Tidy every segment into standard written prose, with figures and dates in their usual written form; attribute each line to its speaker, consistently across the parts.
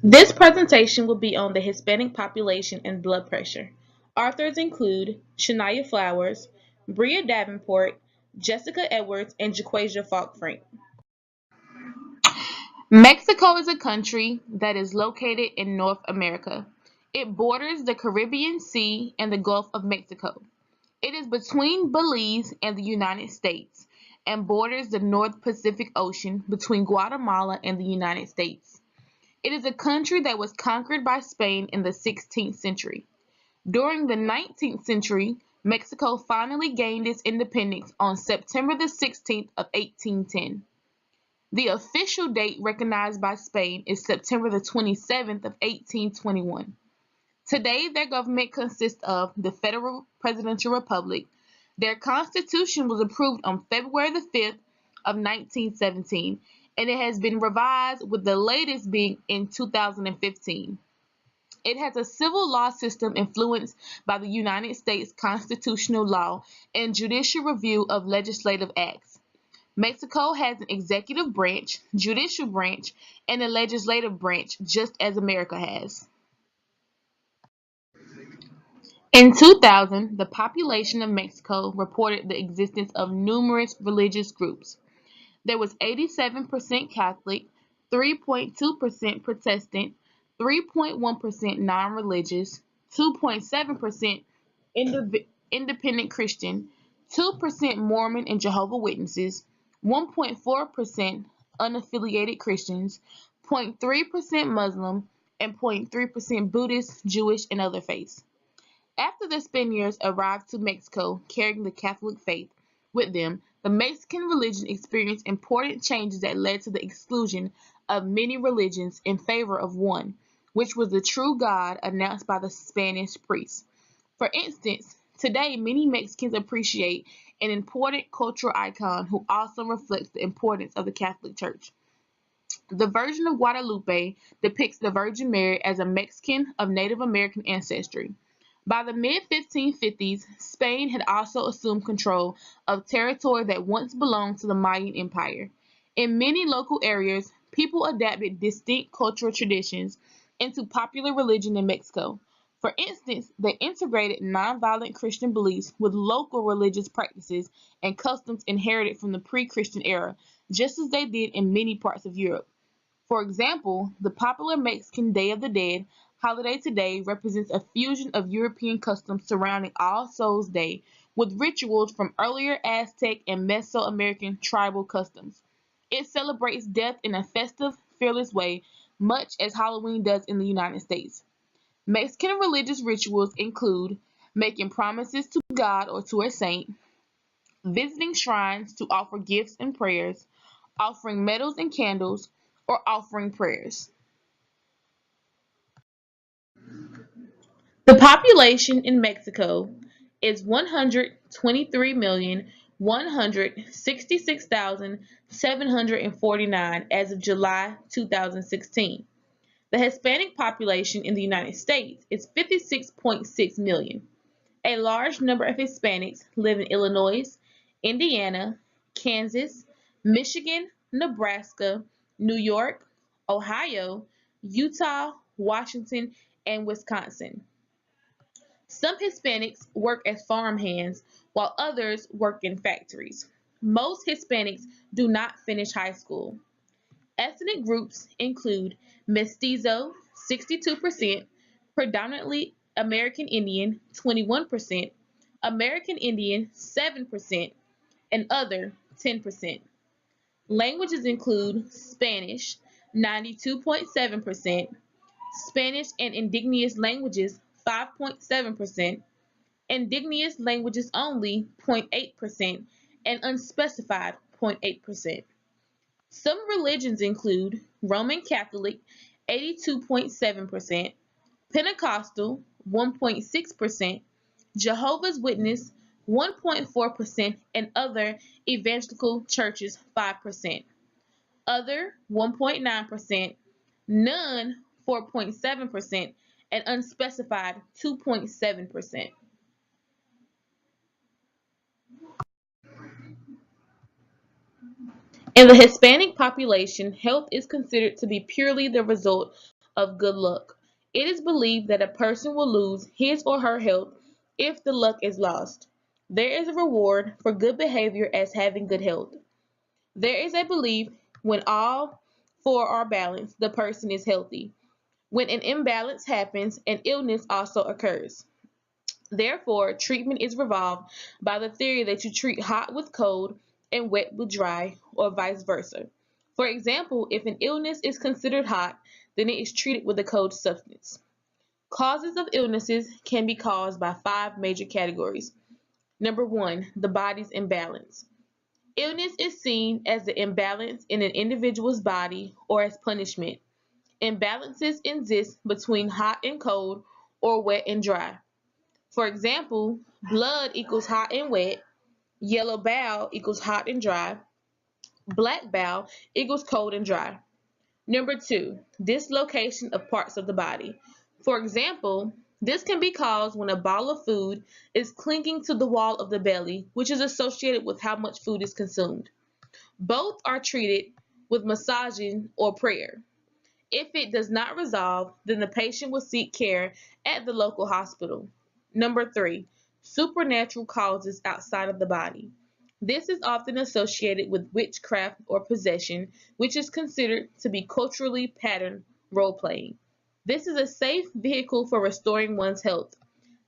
Speaker 1: This presentation will be on the Hispanic population and blood pressure. Authors include Shania Flowers, Bria Davenport, Jessica Edwards, and Jaquasia Faulk-Frink. Mexico is a country that is located in North America. It borders the Caribbean Sea and the Gulf of Mexico. It is between Belize and the United States and borders the North Pacific Ocean between Guatemala and the United States. It is a country that was conquered by Spain in the 16th century. During the 19th century, Mexico finally gained its independence on September the 16th of 1810. The official date recognized by Spain is September the 27th of 1821. Today, their government consists of the Federal Presidential Republic. Their constitution was approved on February the 5th of 1917, and it has been revised with the latest being in 2015. It has a civil law system influenced by the United States constitutional law and judicial review of legislative acts. Mexico has an executive branch, judicial branch, and a legislative branch, just as America has. In 2000, the population of Mexico reported the existence of numerous religious groups. There was 87% Catholic, 3.2% Protestant, 3.1% non-religious, 2.7% independent Christian, 2% Mormon and Jehovah's Witnesses, 1.4% unaffiliated Christians, 0.3% Muslim, and 0.3% Buddhist, Jewish, and other faiths. After the Spaniards arrived to Mexico carrying the Catholic faith with them, the Mexican religion experienced important changes that led to the exclusion of many religions in favor of one, which was the true God announced by the Spanish priests. For instance, today many Mexicans appreciate an important cultural icon who also reflects the importance of the Catholic Church. The Virgin of Guadalupe depicts the Virgin Mary as a Mexican of Native American ancestry. By the mid-1550s, Spain had also assumed control of territory that once belonged to the Mayan Empire. In many local areas, people adapted distinct cultural traditions into popular religion in Mexico. For instance, they integrated nonviolent Christian beliefs with local religious practices and customs inherited from the pre-Christian era, just as they did in many parts of Europe. For example, the popular Mexican Day of the Dead holiday today represents a fusion of European customs surrounding All Souls Day with rituals from earlier Aztec and Mesoamerican tribal customs. It celebrates death in a festive, fearless way, much as Halloween does in the United States. Mexican religious rituals include making promises to God or to a saint, visiting shrines to offer gifts and prayers, offering medals and candles, or offering prayers. The population in Mexico is 123,166,749 as of July 2016. The Hispanic population in the United States is 56.6 million. A large number of Hispanics live in Illinois, Indiana, Kansas, Michigan, Nebraska, New York, Ohio, Utah, Washington, and Wisconsin. Some Hispanics work as farmhands while others work in factories. Most Hispanics do not finish high school. Ethnic groups include Mestizo, 62%, predominantly American Indian, 21%, American Indian, 7%, and other, 10%. Languages include Spanish, 92.7%, Spanish and indigenous languages, 5.7%, indigenous languages only, 0.8%, and unspecified, 0.8%. Some religions include Roman Catholic, 82.7%, Pentecostal, 1.6%, Jehovah's Witness, 1.4%, and other evangelical churches, 5%. Other, 1.9%, none, 4.7%, and unspecified, 2.7%. In the Hispanic population, health is considered to be purely the result of good luck. It is believed that a person will lose his or her health if the luck is lost. There is a reward for good behavior as having good health. There is a belief when all four are balanced, the person is healthy. When an imbalance happens, an illness also occurs. Therefore, treatment is revolved by the theory that you treat hot with cold and wet with dry, or vice versa. For example, if an illness is considered hot, then it is treated with a cold substance. Causes of illnesses can be caused by five major categories. Number one, the body's imbalance. Illness is seen as the imbalance in an individual's body or as punishment. Imbalances exist between hot and cold or wet and dry. For example, blood equals hot and wet, yellow bowel equals hot and dry, black bowel equals cold and dry. Number two, dislocation of parts of the body. For example, this can be caused when a ball of food is clinging to the wall of the belly, which is associated with how much food is consumed. Both are treated with massaging or prayer. If it does not resolve, then the patient will seek care at the local hospital. Number three, supernatural causes outside of the body. This is often associated with witchcraft or possession, which is considered to be culturally patterned role playing. This is a safe vehicle for restoring one's health.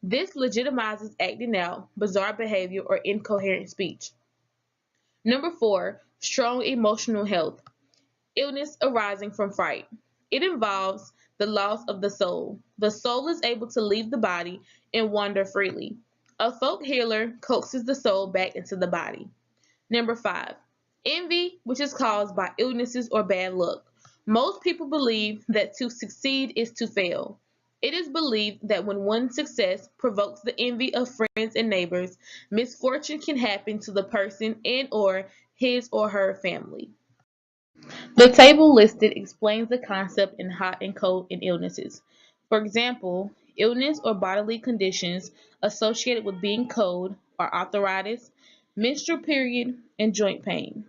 Speaker 1: This legitimizes acting out, bizarre behavior, or incoherent speech. Number four, strong emotional health. Illness arising from fright. It involves the loss of the soul. The soul is able to leave the body and wander freely. A folk healer coaxes the soul back into the body. Number five, envy, which is caused by illnesses or bad luck. Most people believe that to succeed is to fail. It is believed that when one's success provokes the envy of friends and neighbors, misfortune can happen to the person and or his or her family. The table listed explains the concept in hot and cold in illnesses. For example, illness or bodily conditions associated with being cold are arthritis, menstrual period, and joint pain.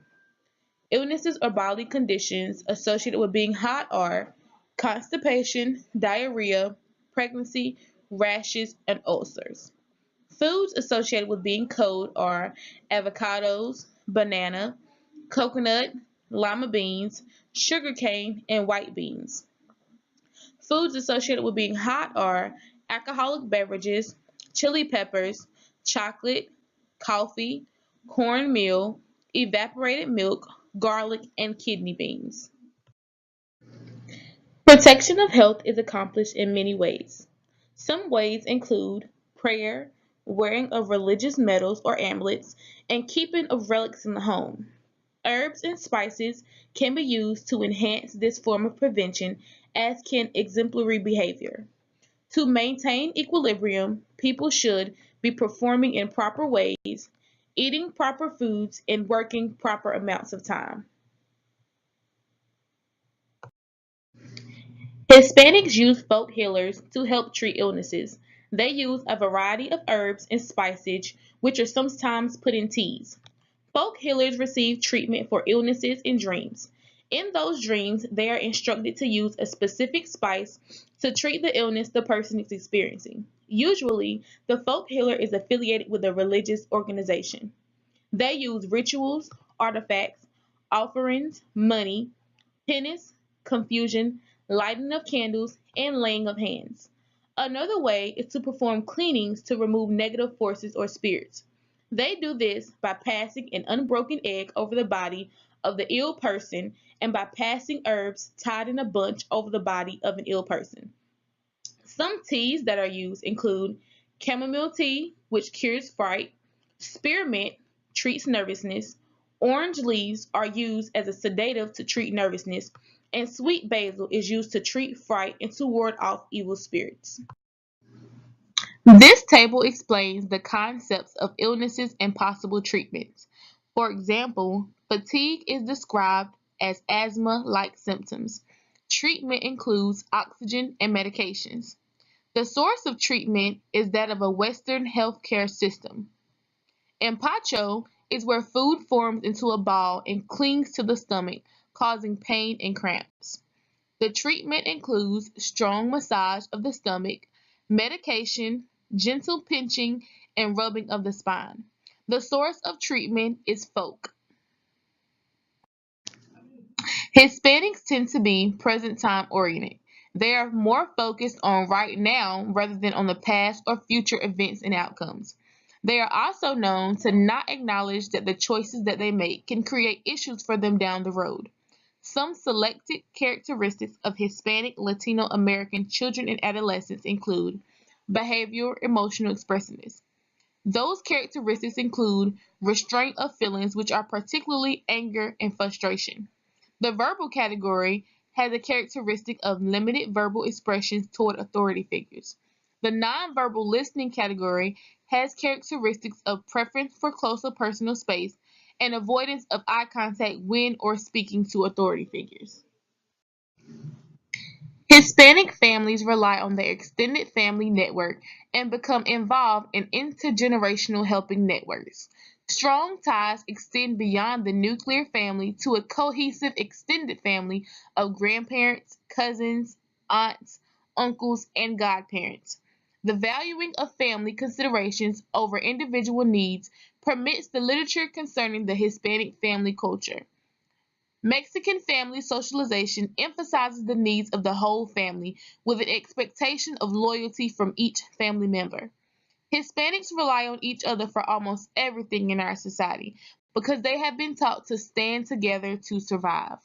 Speaker 1: Illnesses or bodily conditions associated with being hot are constipation, diarrhea, pregnancy, rashes, and ulcers. Foods associated with being cold are avocados, banana, coconut, lima beans, sugarcane, and white beans. Foods associated with being hot are alcoholic beverages, chili peppers, chocolate, coffee, cornmeal, evaporated milk, garlic, and kidney beans. Protection of health is accomplished in many ways. Some ways include prayer, wearing of religious medals or amulets, and keeping of relics in the home. Herbs and spices can be used to enhance this form of prevention, as can exemplary behavior. To maintain equilibrium, people should be performing in proper ways, eating proper foods, and working proper amounts of time. Hispanics use folk healers to help treat illnesses. They use a variety of herbs and spices, which are sometimes put in teas. Folk healers receive treatment for illnesses in dreams. In those dreams, they are instructed to use a specific spice to treat the illness the person is experiencing. Usually, the folk healer is affiliated with a religious organization. They use rituals, artifacts, offerings, money, penance, confusion, lighting of candles, and laying of hands. Another way is to perform cleanings to remove negative forces or spirits. They do this by passing an unbroken egg over the body of the ill person and by passing herbs tied in a bunch over the body of an ill person. Some teas that are used include chamomile tea, which cures fright, spearmint treats nervousness, orange leaves are used as a sedative to treat nervousness, and sweet basil is used to treat fright and to ward off evil spirits. This table explains the concepts of illnesses and possible treatments. For example, fatigue is described as asthma-like symptoms. Treatment includes oxygen and medications. The source of treatment is that of a Western healthcare system. Empacho is where food forms into a ball and clings to the stomach, causing pain and cramps. The treatment includes strong massage of the stomach, medication, gentle pinching, and rubbing of the spine. The source of treatment is folk. Hispanics tend to be present time oriented. They are more focused on right now rather than on the past or future events and outcomes. They are also known to not acknowledge that the choices that they make can create issues for them down the road. Some selected characteristics of Hispanic Latino American children and adolescents include behavioral emotional expressiveness. Those characteristics include restraint of feelings, which are particularly anger and frustration. The verbal category has a characteristic of limited verbal expressions toward authority figures. The nonverbal listening category has characteristics of preference for closer personal space and avoidance of eye contact when or speaking to authority figures. Hispanic families rely on their extended family network and become involved in intergenerational helping networks. Strong ties extend beyond the nuclear family to a cohesive extended family of grandparents, cousins, aunts, uncles, and godparents. The valuing of family considerations over individual needs permits the literature concerning the Hispanic family culture. Mexican family socialization emphasizes the needs of the whole family with an expectation of loyalty from each family member. Hispanics rely on each other for almost everything in our society because they have been taught to stand together to survive.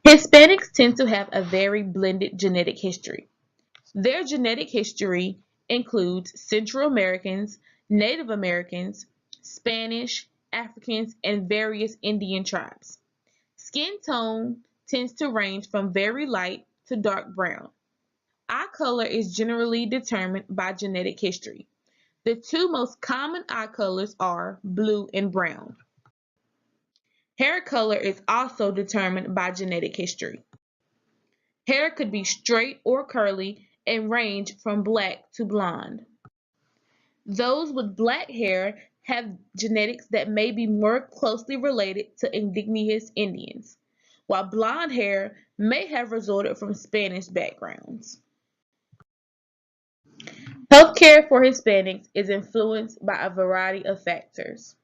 Speaker 1: Hispanics tend to have a very blended genetic history. Their genetic history includes Central Americans, Native Americans, Spanish, Africans, and various Indian tribes. Skin tone tends to range from very light to dark brown. Eye color is generally determined by genetic history. The two most common eye colors are blue and brown. Hair color is also determined by genetic history. Hair could be straight or curly and range from black to blonde. Those with black hair have genetics that may be more closely related to indigenous Indians, while blonde hair may have resulted from Spanish backgrounds. Healthcare for Hispanics is influenced by a variety of factors.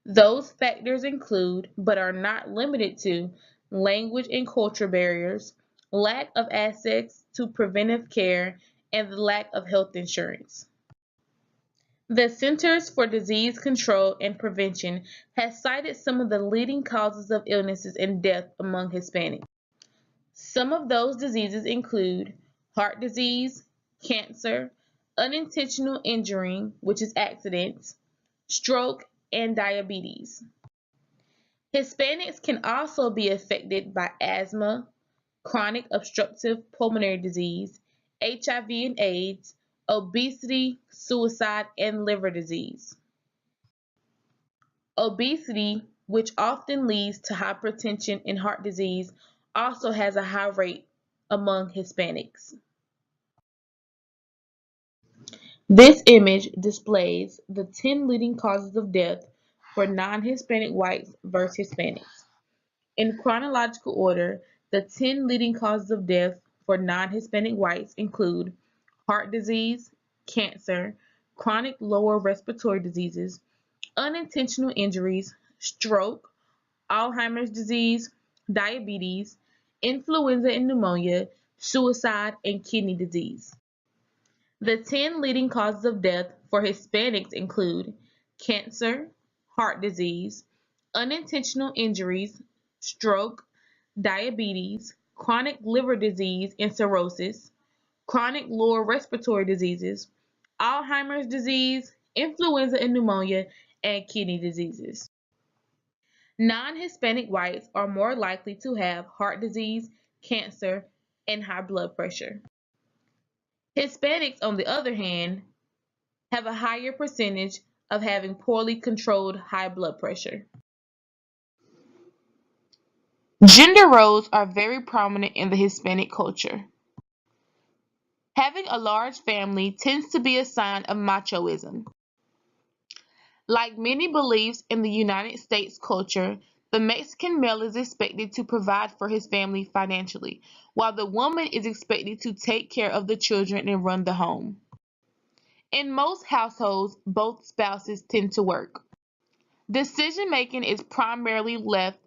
Speaker 1: Those factors include, but are not limited to, language and culture barriers, lack of access to preventive care, and the lack of health insurance. The Centers for Disease Control and Prevention has cited some of the leading causes of illnesses and death among Hispanics. Some of those diseases include heart disease, cancer, unintentional injury, which is accidents, stroke, and diabetes. Hispanics can also be affected by asthma, chronic obstructive pulmonary disease, HIV and AIDS, obesity, suicide, and liver disease. Obesity, which often leads to hypertension and heart disease, also has a high rate among Hispanics. This image displays the 10 leading causes of death for non-Hispanic whites versus Hispanics. In chronological order, the 10 leading causes of death for non-Hispanic whites include heart disease, cancer, chronic lower respiratory diseases, unintentional injuries, stroke, Alzheimer's disease, diabetes, influenza and pneumonia, suicide, and kidney disease. The 10 leading causes of death for Hispanics include cancer, heart disease, unintentional injuries, stroke, diabetes, chronic liver disease and cirrhosis, chronic lower respiratory diseases, Alzheimer's disease, influenza and pneumonia, and kidney diseases. Non-Hispanic whites are more likely to have heart disease, cancer, and high blood pressure. Hispanics, on the other hand, have a higher percentage of having poorly controlled high blood pressure. Gender roles are very prominent in the Hispanic culture. Having a large family tends to be a sign of machoism. Like many beliefs in the United States culture, the Mexican male is expected to provide for his family financially, while the woman is expected to take care of the children and run the home. In most households, both spouses tend to work. Decision making is primarily left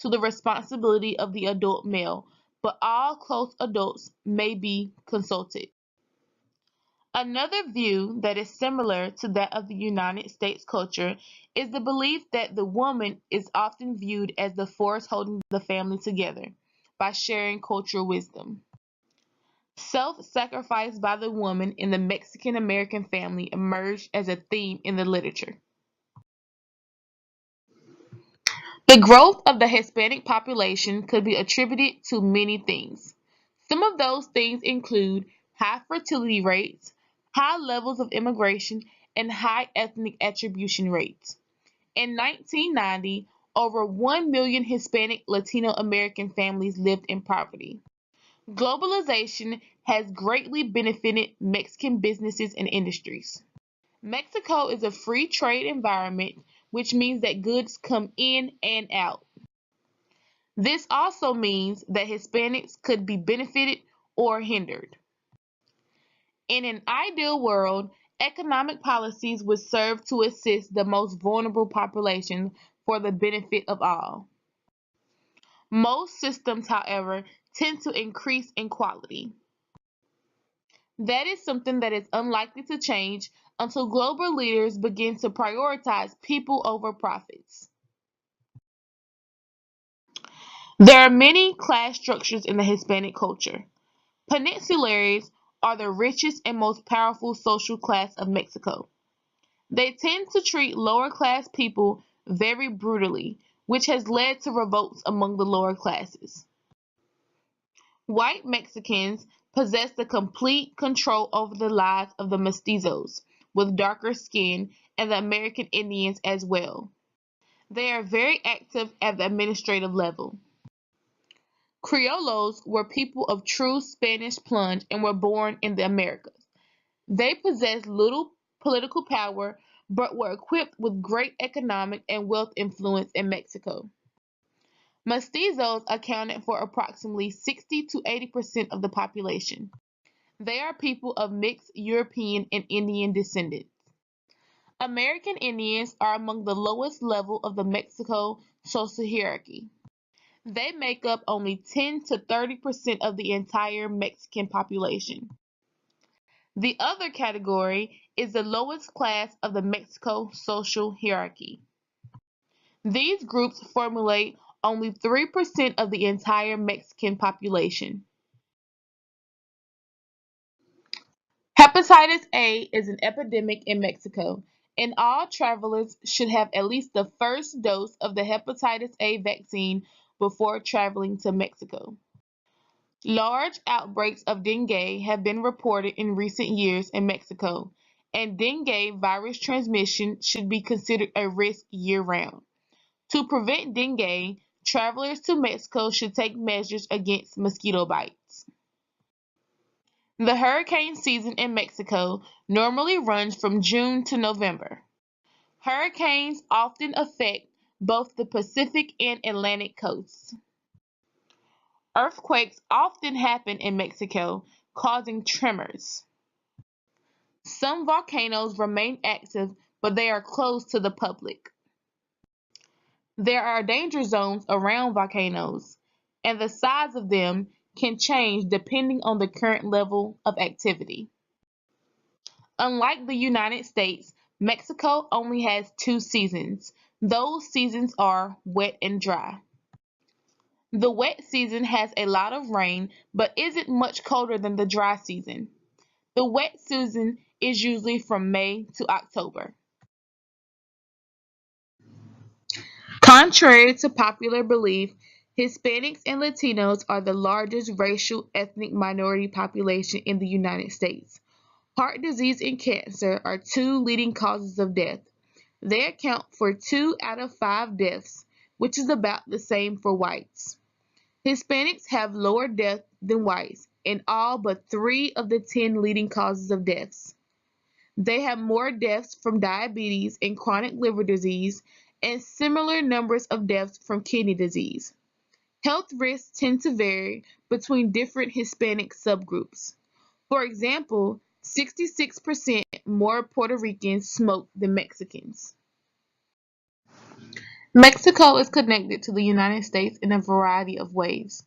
Speaker 1: to the responsibility of the adult male, but all close adults may be consulted. Another view that is similar to that of the United States culture is the belief that the woman is often viewed as the force holding the family together by sharing cultural wisdom. Self-sacrifice by the woman in the Mexican American family emerged as a theme in the literature. The growth of the Hispanic population could be attributed to many things. Some of those things include high fertility rates, high levels of immigration, and high ethnic attribution rates. In 1990, over 1 million Hispanic Latino American families lived in poverty. Globalization has greatly benefited Mexican businesses and industries. Mexico is a free trade environment, which means that goods come in and out. This also means that Hispanics could be benefited or hindered. In an ideal world, economic policies would serve to assist the most vulnerable populations for the benefit of all. Most systems, however, tend to increase inequality. That is something that is unlikely to change until global leaders begin to prioritize people over profits. There are many class structures in the Hispanic culture. Peninsulares are the richest and most powerful social class of Mexico. They tend to treat lower class people very brutally, which has led to revolts among the lower classes. White Mexicans possess the complete control over the lives of the mestizos with darker skin and the American Indians as well. They are very active at the administrative level. Criollos were people of true Spanish plunge and were born in the Americas. They possessed little political power but were equipped with great economic and wealth influence in Mexico. Mestizos accounted for approximately 60 to 80% of the population. They are people of mixed European and Indian descendants. American Indians are among the lowest level of the Mexico social hierarchy. They make up only 10 to 30% of the entire Mexican population. The other category is the lowest class of the Mexico social hierarchy. These groups formulate only 3% of the entire Mexican population. Hepatitis A is an epidemic in Mexico, and all travelers should have at least the first dose of the hepatitis A vaccine before traveling to Mexico. Large outbreaks of dengue have been reported in recent years in Mexico, and dengue virus transmission should be considered a risk year-round. To prevent dengue, travelers to Mexico should take measures against mosquito bites. The hurricane season in Mexico normally runs from June to November. Hurricanes often affect both the Pacific and Atlantic coasts. Earthquakes often happen in Mexico, causing tremors. Some volcanoes remain active, but they are closed to the public. There are danger zones around volcanoes, and the size of them can change depending on the current level of activity. Unlike the United States, Mexico only has two seasons. Those seasons are wet and dry. The wet season has a lot of rain, but isn't much colder than the dry season. The wet season is usually from May to October. Contrary to popular belief, Hispanics and Latinos are the largest racial ethnic minority population in the United States. Heart disease and cancer are two leading causes of death. They account for 2 out of 5 deaths, which is about the same for whites. Hispanics have lower death than whites, in all but 3 of the 10 leading causes of deaths. They have more deaths from diabetes and chronic liver disease and similar numbers of deaths from kidney disease. Health risks tend to vary between different Hispanic subgroups. For example, 66% more Puerto Ricans smoke than Mexicans. Mexico is connected to the United States in a variety of ways.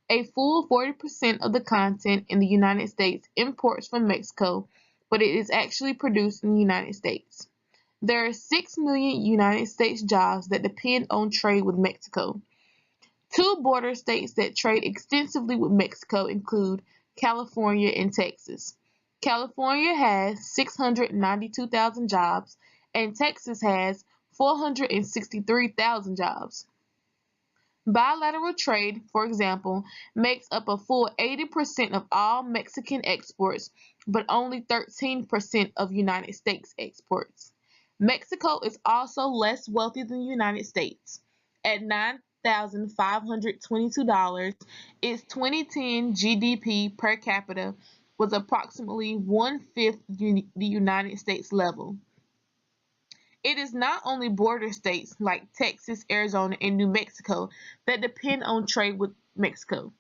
Speaker 1: A full 40% of the content in the United States imports from Mexico, but it is actually produced in the United States. There are 6 million United States jobs that depend on trade with Mexico. Two border states that trade extensively with Mexico include California and Texas. California has 692,000 jobs, and Texas has 463,000 jobs. Bilateral trade, for example, makes up a full 80% of all Mexican exports, but only 13% of United States exports. Mexico is also less wealthy than the United States. At $9,522, its 2010 GDP per capita was approximately one-fifth the United States level. It is not only border states like Texas, Arizona, and New Mexico that depend on trade with Mexico.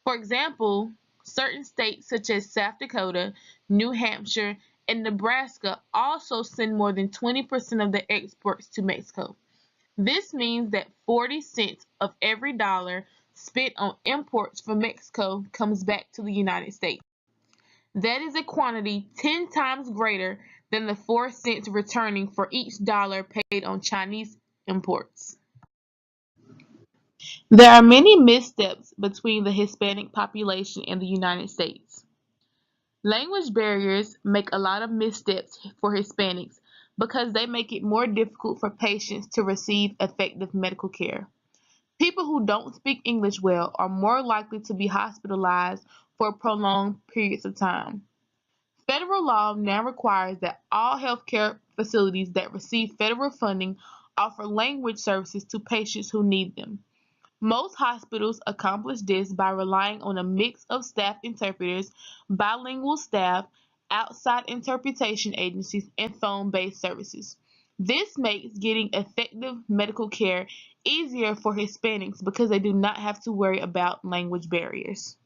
Speaker 1: For example, certain states such as South Dakota, New Hampshire, and Nebraska also send more than 20% of their exports to Mexico. This means that 40 cents of every dollar spent on imports from Mexico comes back to the United States. That is a quantity 10 times greater than the 4 cents returning for each dollar paid on Chinese imports. There are many missteps between the Hispanic population and the United States. Language barriers make a lot of missteps for Hispanics because they make it more difficult for patients to receive effective medical care. People who don't speak English well are more likely to be hospitalized for prolonged periods of time. Federal law now requires that all healthcare facilities that receive federal funding offer language services to patients who need them. Most hospitals accomplish this by relying on a mix of staff interpreters, bilingual staff, outside interpretation agencies, and phone-based services. This makes getting effective medical care easier for Hispanics because they do not have to worry about language barriers.